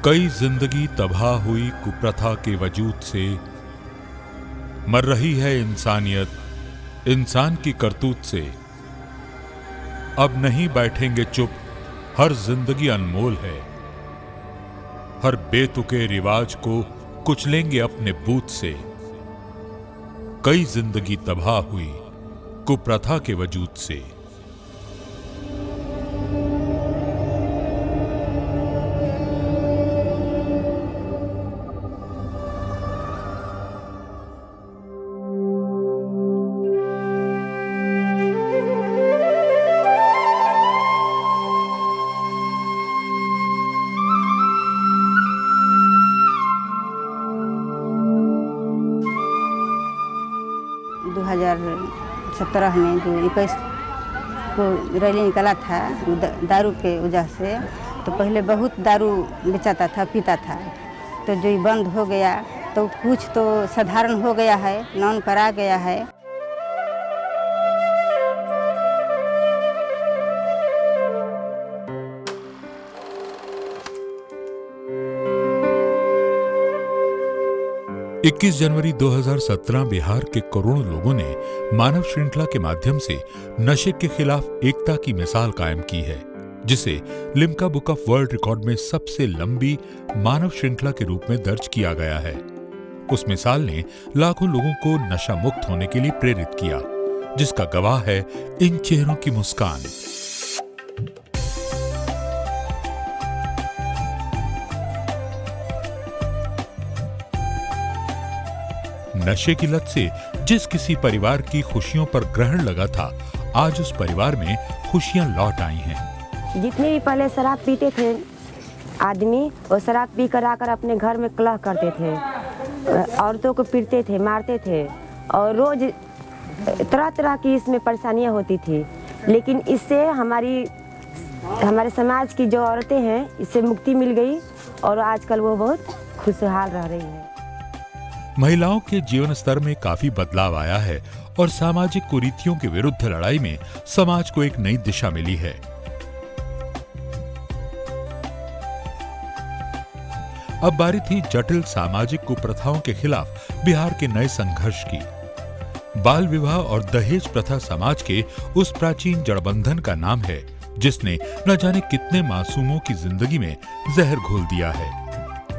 कई जिंदगी तबाह हुई कुप्रथा के वजूद से। मर रही है इंसानियत इंसान की करतूत से। अब नहीं बैठेंगे चुप, हर जिंदगी अनमोल है। हर बेतुके रिवाज को कुचलेंगे अपने बूथ से। कई जिंदगी तबाह हुई कुप्रथा के वजूद से। दो 2017 में जो 21 को रैली निकाला था दारू के वजह से, तो पहले बहुत दारू बेचाता था, पीता था। तो जो बंद हो गया तो कुछ तो साधारण हो गया है, नॉन पर आ गया है। इक्कीस जनवरी 2017 बिहार के करोड़ों लोगों ने मानव श्रृंखला के माध्यम से नशे के खिलाफ एकता की मिसाल कायम की है, जिसे Limca book of world record में सबसे लंबी मानव श्रृंखला के रूप में दर्ज किया गया है। उस मिसाल ने लाखों लोगों को नशा मुक्त होने के लिए प्रेरित किया, जिसका गवाह है इन चेहरों की मुस्कान। नशे की लत से जिस किसी परिवार की खुशियों पर ग्रहण लगा था, आज उस परिवार में खुशियां लौट आई हैं। जितने भी पहले शराब पीते थे आदमी, वो शराब पी कर आकर अपने घर में कलह करते थे, औरतों को पीटते थे, मारते थे, और रोज तरह तरह की इसमें परेशानियां होती थी। लेकिन इससे हमारे समाज की जो औरतें हैं, इससे मुक्ति मिल गई और आजकल वो बहुत खुशहाल रह रही हैं। महिलाओं के जीवन स्तर में काफी बदलाव आया है और सामाजिक कुरीतियों के विरुद्ध लड़ाई में समाज को एक नई दिशा मिली है। अब बारी थी जटिल सामाजिक कुप्रथाओं के खिलाफ बिहार के नए संघर्ष की। बाल विवाह और दहेज प्रथा समाज के उस प्राचीन जड़बंधन का नाम है, जिसने न जाने कितने मासूमों की जिंदगी में जहर घोल दिया है।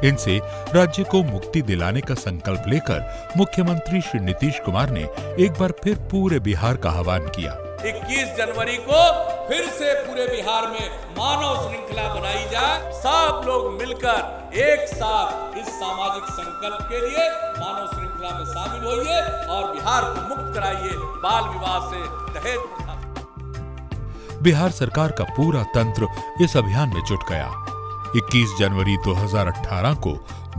इनसे राज्य को मुक्ति दिलाने का संकल्प लेकर मुख्यमंत्री श्री नीतीश कुमार ने एक बार फिर पूरे बिहार का आह्वान किया। 21 जनवरी को फिर से पूरे बिहार में मानव श्रृंखला बनाई जाए। सब लोग मिलकर एक साथ इस सामाजिक संकल्प के लिए मानव श्रृंखला में शामिल होइए और बिहार को मुक्त कराइए बाल विवाह से, दहेज प्रथा। बिहार सरकार का पूरा तंत्र इस अभियान में जुट गया। 21 जनवरी 2018 को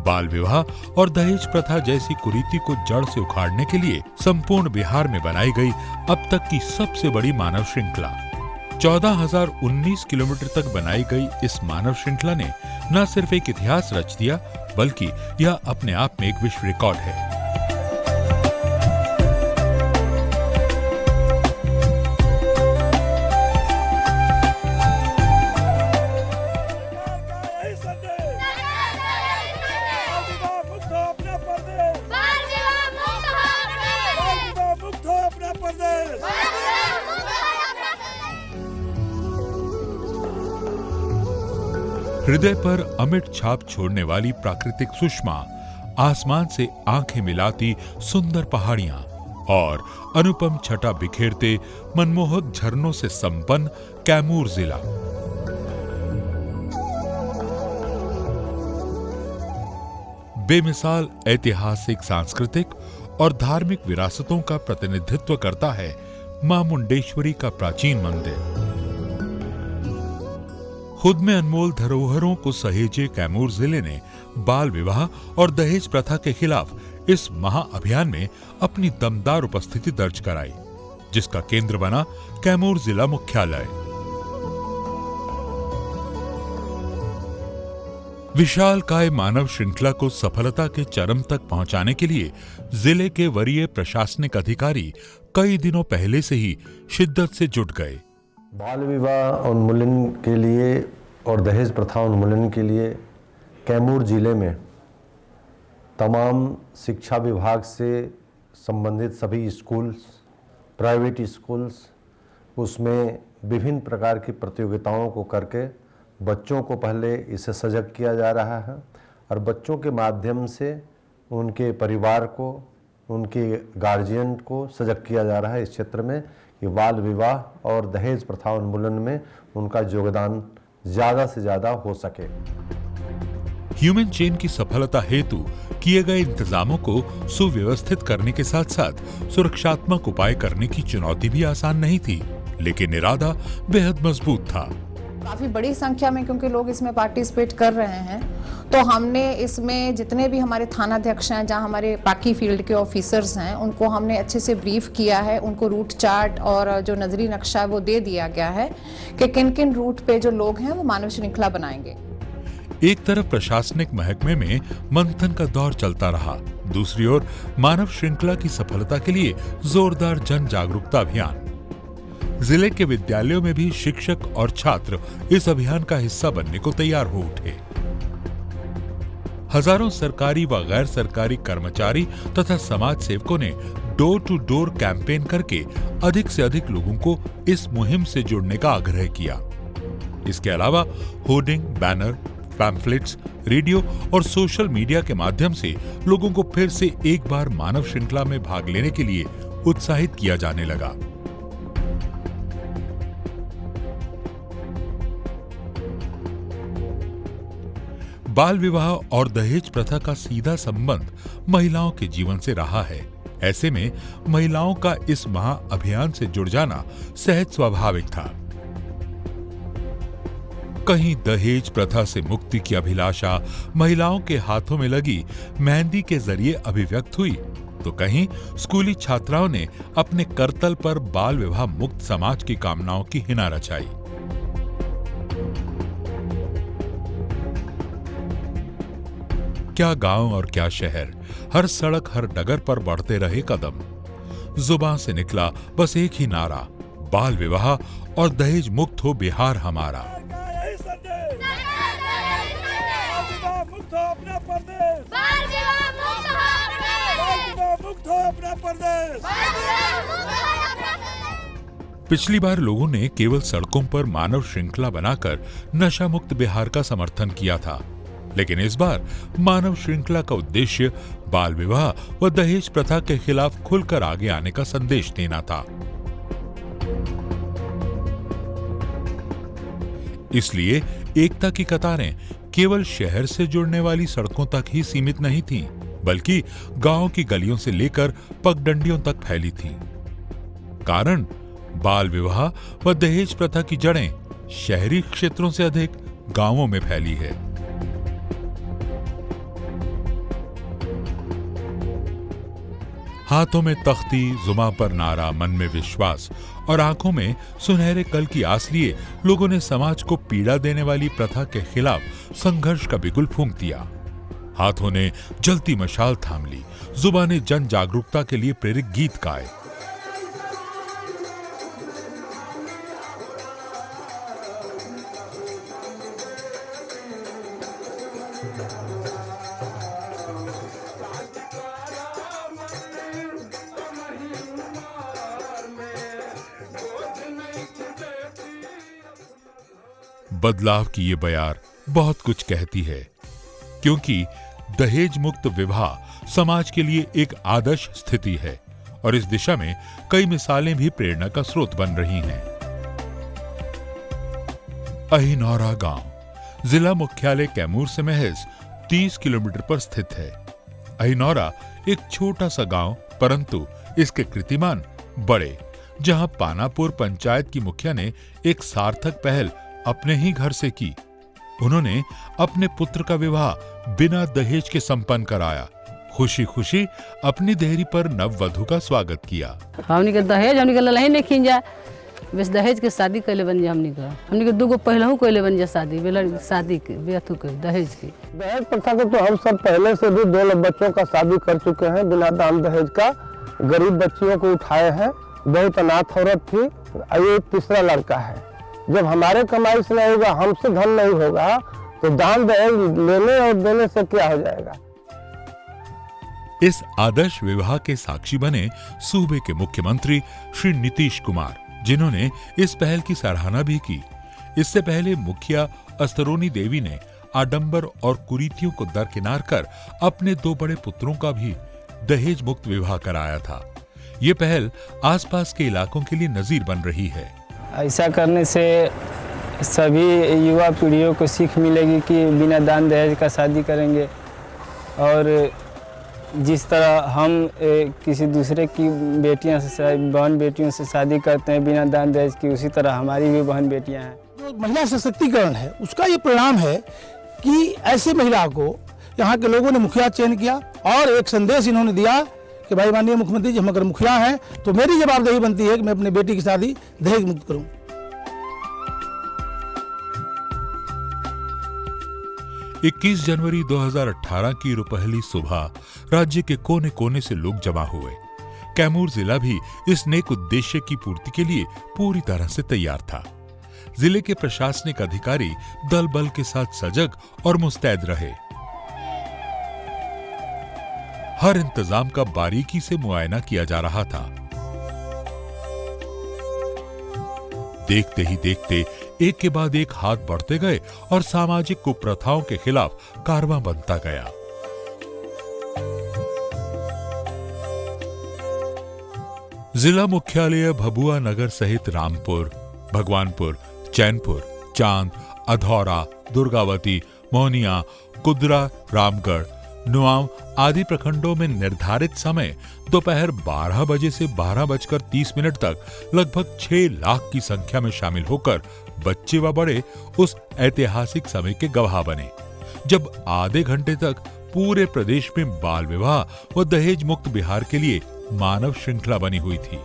बाल विवाह और दहेज प्रथा जैसी कुरीति को जड़ से उखाड़ने के लिए संपूर्ण बिहार में बनाई गई अब तक की सबसे बड़ी मानव श्रृंखला। 14,019 किलोमीटर तक बनाई गई इस मानव श्रृंखला ने न सिर्फ एक इतिहास रच दिया, बल्कि यह अपने आप में एक विश्व रिकॉर्ड है। हृदय पर अमिट छाप छोड़ने वाली प्राकृतिक सुषमा, आसमान से आंखें मिलाती सुंदर पहाड़ियां और अनुपम छटा बिखेरते मनमोहक झरनों से संपन्न कैमूर जिला। बेमिसाल ऐतिहासिक, सांस्कृतिक और धार्मिक विरासतों का प्रतिनिधित्व करता है मां मुंडेश्वरी का प्राचीन मंदिर। खुद में अनमोल धरोहरों को सहेजे कैमूर जिले ने बाल विवाह और दहेज प्रथा के खिलाफ इस महाअभियान में अपनी दमदार उपस्थिति दर्ज कराई, जिसका केंद्र बना कैमूर जिला मुख्यालय। विशालकाय मानव श्रृंखला को सफलता के चरम तक पहुंचाने के लिए जिले के वरीय प्रशासनिक अधिकारी कई दिनों पहले से ही शिद्दत से जुट गए। बाल विवाह उन्मूलन के लिए और दहेज प्रथा उन्मूलन के लिए कैमूर जिले में तमाम शिक्षा विभाग से संबंधित सभी स्कूल्स, प्राइवेट स्कूल्स, उसमें विभिन्न प्रकार की प्रतियोगिताओं को करके बच्चों को पहले इससे सजग किया जा रहा है और बच्चों के माध्यम से उनके परिवार को, उनके गार्जियन को सजग किया जा रहा है इस क्षेत्र में कि बाल विवाह और दहेज प्रथा उन्मूलन में उनका योगदान ज़्यादा से ज़्यादा हो सके। ह्यूमन चेन की सफलता हेतु किए गए इंतजामों को सुव्यवस्थित करने के साथ साथ सुरक्षात्मक उपाय करने की चुनौती भी आसान नहीं थी, लेकिन इरादा बेहद मजबूत था। काफ़ी बड़ी संख्या में क्योंकि लोग इसमें पार्टिसिपेट कर रहे हैं, तो हमने इसमें जितने भी हमारे थानाध्यक्ष हैं, जहां हमारे बाकी फील्ड के ऑफिसर्स हैं, उनको हमने अच्छे से ब्रीफ किया है। उनको रूट चार्ट और जो नजरी नक्शा है वो दे दिया गया है कि किन किन रूट पे जो लोग हैं वो मानव श्रृंखला बनाएंगे। एक तरफ प्रशासनिक महकमे में मंथन का दौर चलता रहा, दूसरी ओर मानव श्रृंखला की सफलता के लिए जोरदार जन जागरूकता अभियान। जिले के विद्यालयों में भी शिक्षक और छात्र इस अभियान का हिस्सा बनने को तैयार हो उठे। हजारों सरकारी व गैर सरकारी कर्मचारी तथा समाज सेवकों ने डोर टू डोर कैंपेन करके अधिक से अधिक लोगों को इस मुहिम से जुड़ने का आग्रह किया। इसके अलावा होर्डिंग, बैनर, पैम्फलेट्स, रेडियो और सोशल मीडिया के माध्यम से लोगों को फिर से एक बार मानव श्रृंखला में भाग लेने के लिए उत्साहित किया जाने लगा। बाल विवाह और दहेज प्रथा का सीधा संबंध महिलाओं के जीवन से रहा है। ऐसे में महिलाओं का इस महाअभियान से जुड़ जाना सहज स्वाभाविक था। कहीं दहेज प्रथा से मुक्ति की अभिलाषा महिलाओं के हाथों में लगी मेहंदी के जरिए अभिव्यक्त हुई, तो कहीं स्कूली छात्राओं ने अपने करतल पर बाल विवाह मुक्त समाज की कामनाओं की हिना रचाई। क्या गांव और क्या शहर, हर सड़क हर डगर पर बढ़ते रहे कदम। जुबान से निकला बस एक ही नारा, बाल विवाह और दहेज मुक्त हो बिहार हमारा। पिछली बार लोगों ने केवल सड़कों पर मानव श्रृंखला बनाकर नशा मुक्त बिहार का समर्थन किया था, लेकिन इस बार मानव श्रृंखला का उद्देश्य बाल विवाह व दहेज प्रथा के खिलाफ खुलकर आगे आने का संदेश देना था। इसलिए एकता की कतारें केवल शहर से जुड़ने वाली सड़कों तक ही सीमित नहीं थीं, बल्कि गांव की गलियों से लेकर पगडंडियों तक फैली थीं। कारण बाल विवाह व दहेज प्रथा की जड़ें शहरी क्षेत्रों से अधिक गांवों में फैली है। हाथों में तख्ती, जुबां पर नारा, मन में विश्वास और आंखों में सुनहरे कल की आस लिए लोगों ने समाज को पीड़ा देने वाली प्रथा के खिलाफ संघर्ष का बिगुल फूंक दिया। हाथों ने जलती मशाल थाम ली, जुबां ने जन जागरूकता के लिए प्रेरक गीत गाए। बदलाव की ये बयार बहुत कुछ कहती है, क्योंकि दहेज मुक्त विवाह समाज के लिए एक आदर्श स्थिति है और इस दिशा में कई मिसालें भी प्रेरणा का स्रोत बन रही हैं। अहिनौरा गांव जिला मुख्यालय कैमूर से महज 30 किलोमीटर पर स्थित है। अहिनौरा एक छोटा सा गांव, परंतु इसके कीर्तिमान बड़े, जहां पानापुर पंचायत की मुखिया ने एक सार्थक पहल अपने ही घर से की। उन्होंने अपने पुत्र का विवाह बिना दहेज के संपन्न कराया। खुशी खुशी अपनी देहरी पर नववधु का स्वागत किया। हमनी के दहेज हमनी के ललही नहीं खींचा, बस दहेज के शादी कैले बन जा। हमनी के दूगो पहलहू कैले बन जा शादी, शादी के बेथू के दहेज की। दहेज प्रथा को तो हम सब पहले से भी 2 बच्चों का शादी कर चुके हैं बिना दान दहेज का। गरीब बच्चियों को उठाए हैं, बहुत अनाथ औरत थी, ये तीसरा लड़का है। जब हमारे कमाई से नहीं होगा, हमसे धन नहीं होगा, तो दान दहेज लेने और देने से क्या हो जाएगा। इस आदर्श विवाह के साक्षी बने सूबे के मुख्यमंत्री श्री नीतीश कुमार, जिन्होंने इस पहल की सराहना भी की। इससे पहले मुखिया अस्तरोनी देवी ने आडंबर और कुरीतियों को दरकिनार कर अपने 2 बड़े पुत्रों का भी दहेज मुक्त विवाह कराया था। ये पहल आसपास के इलाकों के लिए नजीर बन रही है। ऐसा करने से सभी युवा पीढ़ियों को सीख मिलेगी कि बिना दान दहेज का शादी करेंगे, और जिस तरह हम किसी दूसरे की बेटियां से, बहन बेटियों से शादी करते हैं बिना दान दहेज की, उसी तरह हमारी भी बहन बेटियां हैं। जो महिला सशक्तिकरण है उसका ये परिणाम है कि ऐसे महिला को यहाँ के लोगों ने मुखिया चयन किया और एक संदेश इन्होंने दिया कि भाई माननीय मुख्यमंत्री जी, हम अगर मुखिया हैं तो मेरी जवाबदेही बनती है कि मैं अपनी बेटी की शादी दहेज मुक्त करूं। 21 जनवरी 2018 की रुपहली सुबह राज्य के कोने कोने से लोग जमा हुए। कैमूर जिला भी इस नेक उद्देश्य की पूर्ति के लिए पूरी तरह से तैयार था। जिले के प्रशासनिक अधिकारी दल बल के साथ सजग और मुस्तैद रहे। हर इंतजाम का बारीकी से मुआयना किया जा रहा था। देखते ही देखते एक के बाद एक हाथ बढ़ते गए और सामाजिक कुप्रथाओं के खिलाफ कारवां बनता गया। जिला मुख्यालय भभुआ नगर सहित रामपुर, भगवानपुर, चैनपुर, चांद, अधौरा, दुर्गावती, मोहनिया, कुदरा, रामगढ़, नुआव आदि प्रखंडों में निर्धारित समय दोपहर 12 बजे से 12:30 तक लगभग 6 लाख की संख्या में शामिल होकर बच्चे व बड़े उस ऐतिहासिक समय के गवाह बने, जब आधे घंटे तक पूरे प्रदेश में बाल विवाह व दहेज मुक्त बिहार के लिए मानव श्रृंखला बनी हुई थी।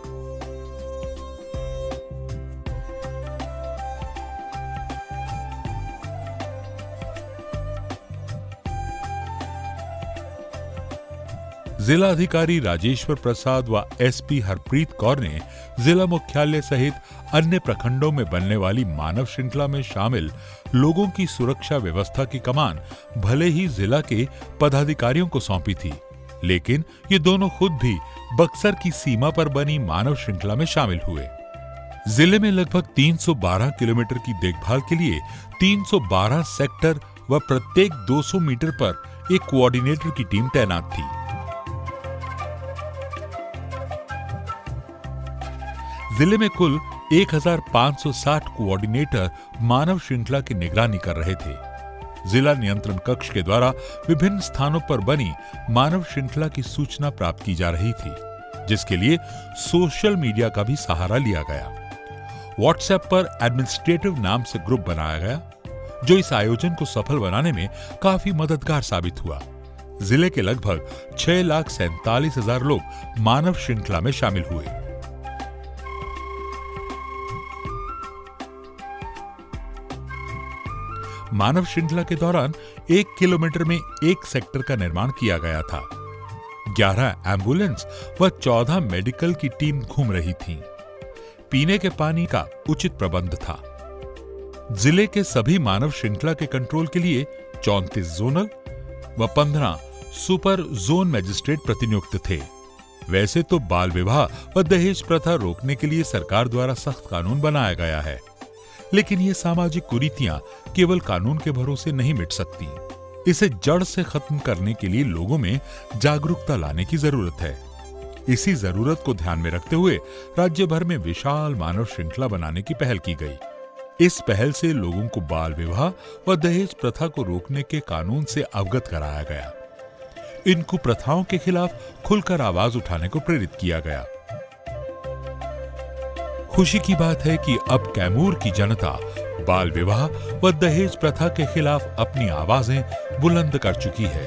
जिला अधिकारी राजेश्वर प्रसाद व एसपी हरप्रीत कौर ने जिला मुख्यालय सहित अन्य प्रखंडों में बनने वाली मानव श्रृंखला में शामिल लोगों की सुरक्षा व्यवस्था की कमान भले ही जिला के पदाधिकारियों को सौंपी थी, लेकिन ये दोनों खुद भी बक्सर की सीमा पर बनी मानव श्रृंखला में शामिल हुए। जिले में लगभग 312 किलोमीटर की देखभाल के लिए 312 सेक्टर व प्रत्येक 200 मीटर पर एक कोऑर्डिनेटर की टीम तैनात थी। जिले में कुल 1560 कोऑर्डिनेटर मानव श्रृंखला की निगरानी कर रहे थे। जिला नियंत्रण कक्ष के द्वारा विभिन्न स्थानों पर बनी मानव श्रृंखला की सूचना प्राप्त की जा रही थी, जिसके लिए सोशल मीडिया का भी सहारा लिया गया। व्हाट्सएप पर एडमिनिस्ट्रेटिव नाम से ग्रुप बनाया गया, जो इस आयोजन को सफल बनाने में काफी मददगार साबित हुआ। जिले के लगभग 6,47,000 लोग मानव श्रृंखला में शामिल हुए। मानव श्रृंखला के दौरान 1 किलोमीटर में 1 सेक्टर का निर्माण किया गया था। 11 एम्बुलेंस व 14 मेडिकल की टीम घूम रही थी। पीने के पानी का उचित प्रबंध था। जिले के सभी मानव श्रृंखला के कंट्रोल के लिए 34 जोनल व 15 सुपर जोन मजिस्ट्रेट प्रतिनियुक्त थे। वैसे तो बाल विवाह व दहेज प्रथा रोकने के लिए सरकार द्वारा सख्त कानून बनाया गया है, लेकिन ये सामाजिक कुरीतियां केवल कानून के भरोसे नहीं मिट सकती। इसे जड़ से खत्म करने के लिए लोगों में जागरूकता लाने की जरूरत है। इसी जरूरत को ध्यान में रखते हुए राज्य भर में विशाल मानव श्रृंखला बनाने की पहल की गई। इस पहल से लोगों को बाल विवाह व दहेज प्रथा को रोकने के कानून से अवगत कराया गया। इन कुप्रथाओं के खिलाफ खुलकर आवाज उठाने को प्रेरित किया गया। खुशी की बात है कि अब कैमूर की जनता बाल विवाह व दहेज प्रथा के खिलाफ अपनी आवाजें बुलंद कर चुकी है।